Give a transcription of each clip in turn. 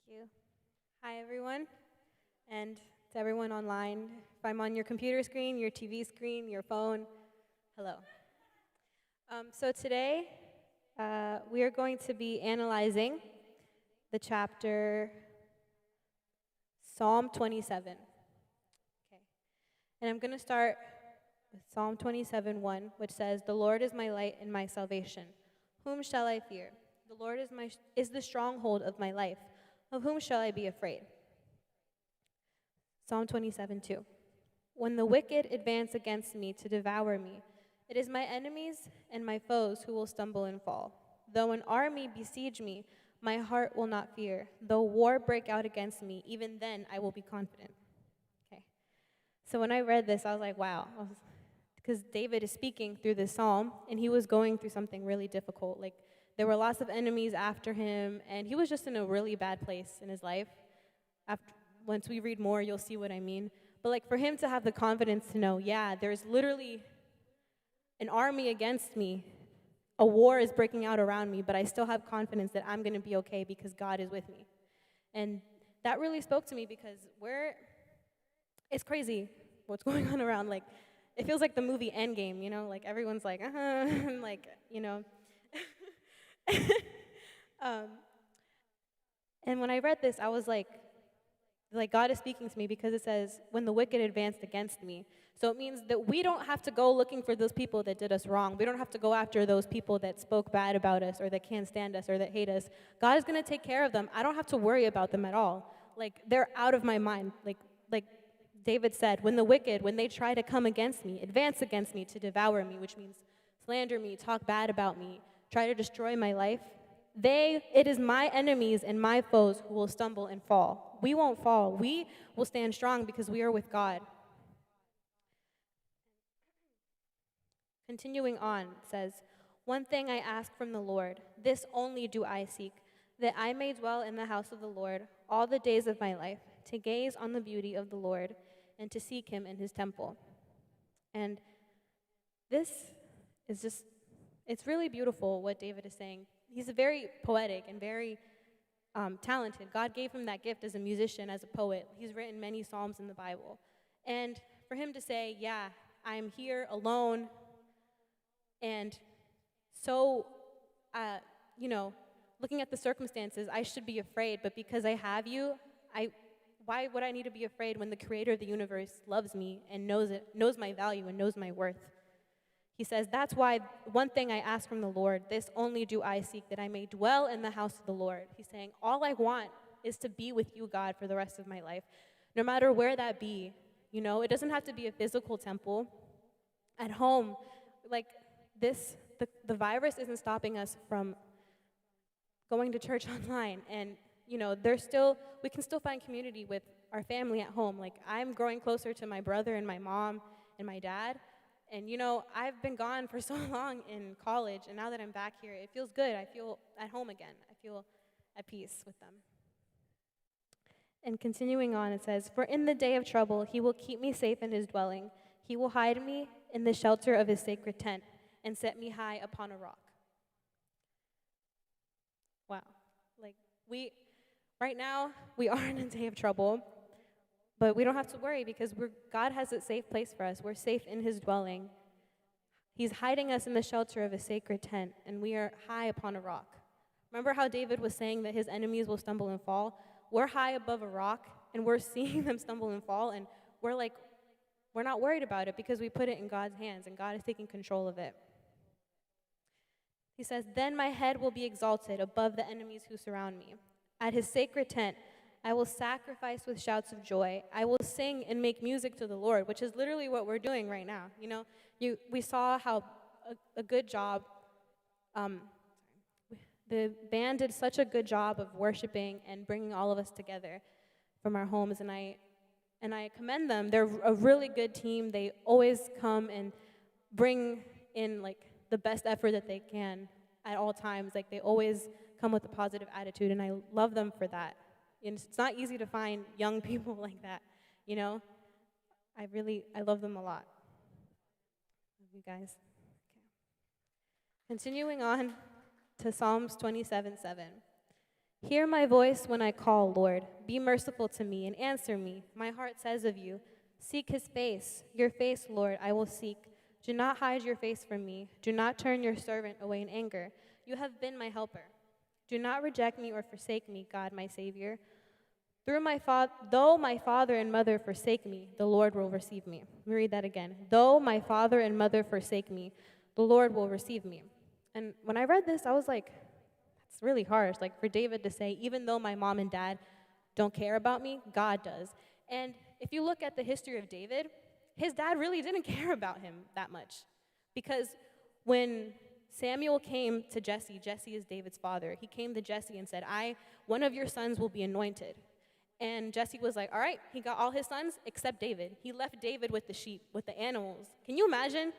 You. Hi, everyone, and to everyone online. If I'm on your computer screen, your TV screen, your phone, hello. So today, we are going to be analyzing the chapter Psalm 27. Okay, and I'm going to start with Psalm 27:1, which says, "The Lord is my light and my salvation. Whom shall I fear? The Lord is the stronghold of my life. Of whom shall I be afraid?" Psalm 27:2. When the wicked advance against me to devour me, it is my enemies and my foes who will stumble and fall. Though an army besiege me, my heart will not fear. Though war break out against me, even then I will be confident. Okay. So when I read this, I was like, wow. Because David is speaking through this psalm, and he was going through something really difficult. Like, there were lots of enemies after him, and he was just in a really bad place in his life. After, once we read more, you'll see what I mean. But like for him to have the confidence to know, yeah, there's literally an army against me. A war is breaking out around me, but I still have confidence that I'm going to be okay because God is with me. And that really spoke to me because it's crazy what's going on around. Like, it feels like the movie Endgame, you know? Like, everyone's like, and like, you know. um, and when I read this, I was like God is speaking to me because it says, when the wicked advanced against me. So it means that we don't have to go looking for those people that did us wrong. We don't have to go after those people that spoke bad about us or that can't stand us or that hate us. God is going to take care of them. I don't have to worry about them at all. Like, they're out of my mind. Like David said, when they try to come against me, advance against me to devour me, which means slander me, talk bad about me, try to destroy my life, it is my enemies and my foes who will stumble and fall. We won't fall. We will stand strong because we are with God. Continuing on, it says, "One thing I ask from the Lord, this only do I seek, that I may dwell in the house of the Lord all the days of my life, to gaze on the beauty of the Lord and to seek him in his temple." And this is just, it's really beautiful what David is saying. He's very poetic and very talented. God gave him that gift as a musician, as a poet. He's written many psalms in the Bible. And for him to say, yeah, I'm here alone, and so, uh, you know, looking at the circumstances, I should be afraid, but because I have you, why would I need to be afraid when the creator of the universe loves me and knows my value and knows my worth? He says, that's why one thing I ask from the Lord, this only do I seek, that I may dwell in the house of the Lord. He's saying, all I want is to be with you, God, for the rest of my life, no matter where that be. You know, it doesn't have to be a physical temple. At home, like the virus isn't stopping us from going to church online. And, you know, we can still find community with our family at home. Like, I'm growing closer to my brother and my mom and my dad. And, you know, I've been gone for so long in college, and now that I'm back here, it feels good. I feel at home again. I feel at peace with them. And continuing on, it says, "For in the day of trouble, he will keep me safe in his dwelling. He will hide me in the shelter of his sacred tent and set me high upon a rock." Wow. Like, right now, we are in a day of trouble, but we don't have to worry because God has a safe place for us. We're safe in his dwelling. He's hiding us in the shelter of a sacred tent, and we are high upon a rock. Remember how David was saying that his enemies will stumble and fall? We're high above a rock, and we're seeing them stumble and fall, and we're not worried about it because we put it in God's hands, and God is taking control of it. He says, "Then my head will be exalted above the enemies who surround me. At his sacred tent, I will sacrifice with shouts of joy. I will sing and make music to the Lord," which is literally what we're doing right now. You know, we saw how a good job, the band did such a good job of worshiping and bringing all of us together from our homes, and I commend them. They're a really good team. They always come and bring in like the best effort that they can at all times. Like, they always come with a positive attitude, and I love them for that. And it's not easy to find young people like that, you know? I love them a lot. Love you guys. Okay. Continuing on to Psalms 27:7. Hear my voice when I call, Lord. Be merciful to me and answer me. My heart says of you, seek his face. Your face, Lord, I will seek. Do not hide your face from me. Do not turn your servant away in anger. You have been my helper. Do not reject me or forsake me, God, my Savior. Though my father and mother forsake me, the Lord will receive me. Let me read that again. Though my father and mother forsake me, the Lord will receive me. And when I read this, I was like, that's really harsh. Like for David to say, even though my mom and dad don't care about me, God does. And if you look at the history of David, his dad really didn't care about him that much. Because when Samuel came to Jesse, Jesse is David's father, he came to Jesse and said, one of your sons will be anointed. And Jesse was like, all right, he got all his sons except David. He left David with the sheep, with the animals. Can you imagine?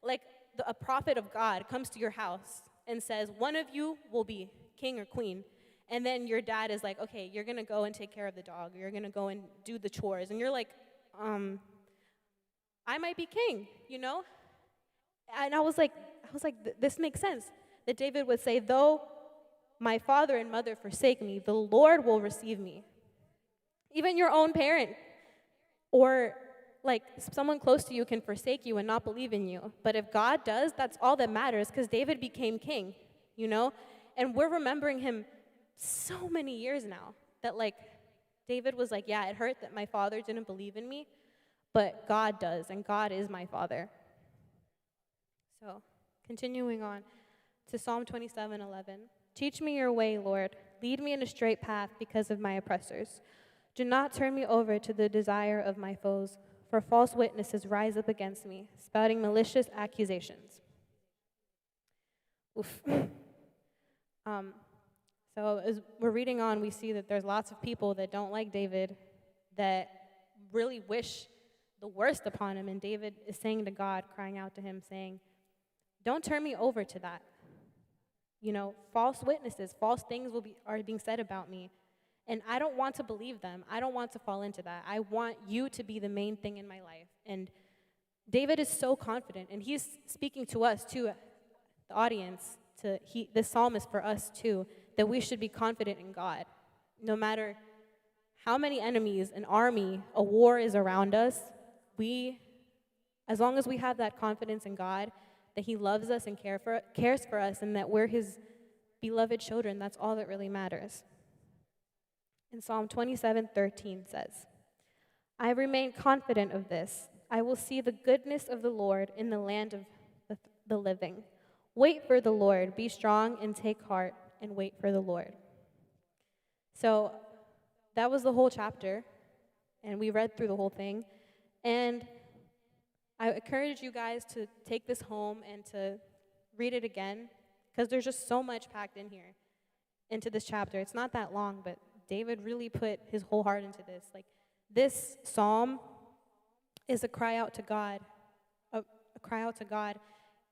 Like a prophet of God comes to your house and says, one of you will be king or queen. And then your dad is like, okay, you're going to go and take care of the dog. You're going to go and do the chores. And you're like, I might be king, you know? And I was like, this makes sense. That David would say, though my father and mother forsake me, the Lord will receive me. Even your own parent or like someone close to you can forsake you and not believe in you. But if God does, that's all that matters, because David became king, you know? And we're remembering him so many years now that like David was like, yeah, it hurt that my father didn't believe in me, but God does, and God is my father. So continuing on to Psalm 27:11. Teach me your way, Lord. Lead me in a straight path because of my oppressors. Do not turn me over to the desire of my foes, for false witnesses rise up against me, spouting malicious accusations. Oof. So as we're reading on, we see that there's lots of people that don't like David, that really wish the worst upon him. And David is saying to God, crying out to him, saying, don't turn me over to that. You know, false witnesses, false things are being said about me. And I don't want to believe them. I don't want to fall into that. I want you to be the main thing in my life. And David is so confident, and he's speaking to us, too, the audience, this psalm is for us, too, that we should be confident in God. No matter how many enemies, an army, a war is around us, as long as we have that confidence in God, that he loves us and cares for us, and that we're his beloved children, that's all that really matters. And Psalm 27:13 says, I remain confident of this. I will see the goodness of the Lord in the land of the living. Wait for the Lord. Be strong and take heart and wait for the Lord. So that was the whole chapter, and we read through the whole thing. And I encourage you guys to take this home and to read it again, because there's just so much packed in here, into this chapter. It's not that long, but David really put his whole heart into this. Like, this psalm is a cry out to God,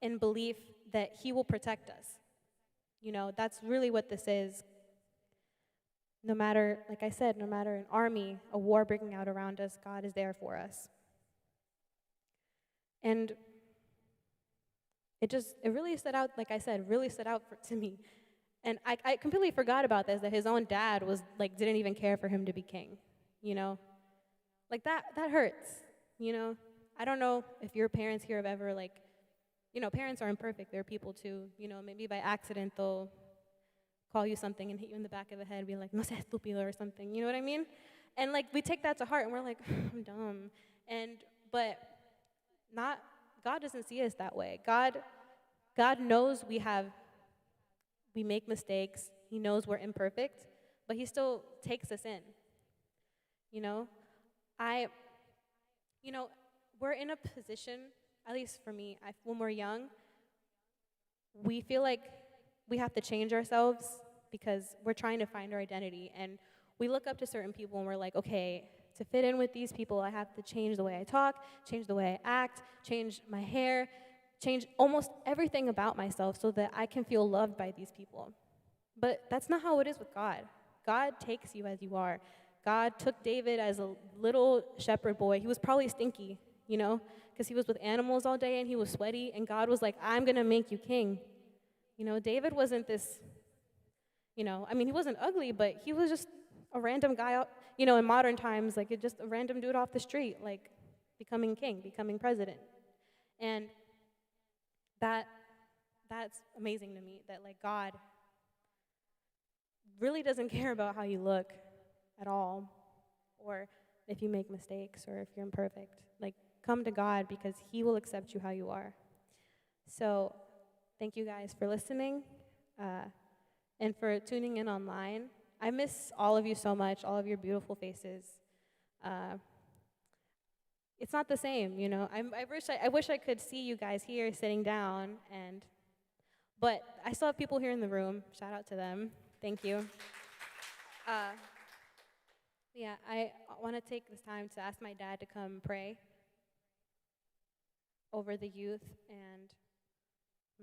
in belief that he will protect us. You know, that's really what this is. No matter, like I said, no matter an army, a war breaking out around us, God is there for us. And it really stood out, like I said, to me. And I completely forgot about this, that his own dad didn't even care for him to be king, you know? Like, that hurts, you know? I don't know if your parents here have ever, parents are imperfect. They're people too, you know? Maybe by accident they'll call you something and hit you in the back of the head and be like, no seas estúpido, or something, you know what I mean? And, we take that to heart, and we're like, I'm dumb. But God doesn't see us that way. God knows we make mistakes. He knows we're imperfect, but he still takes us in. You know, we're in a position, at least for me, when we're young, we feel like we have to change ourselves because we're trying to find our identity. And we look up to certain people and we're like, okay, to fit in with these people, I have to change the way I talk, change the way I act, change my hair, change almost everything about myself so that I can feel loved by these people. But that's not how it is with God. God takes you as you are. God took David as a little shepherd boy. He was probably stinky, you know, because he was with animals all day and he was sweaty, and God was like, I'm going to make you king. You know, David wasn't this I mean, he wasn't ugly, but he was just a random guy out, in modern times, like, just a random dude off the street, like, becoming king, becoming president. And that's amazing to me, that, like, God really doesn't care about how you look at all, or if you make mistakes, or if you're imperfect. Like, come to God because he will accept you how you are. So thank you guys for listening, and for tuning in online. I miss all of you so much, all of your beautiful faces. Uh, it's not the same, I wish I could see you guys here sitting down, but I still have people here in the room. Shout out to them. Thank you. Uh, yeah, I want to take this time to ask my dad to come pray over the youth, and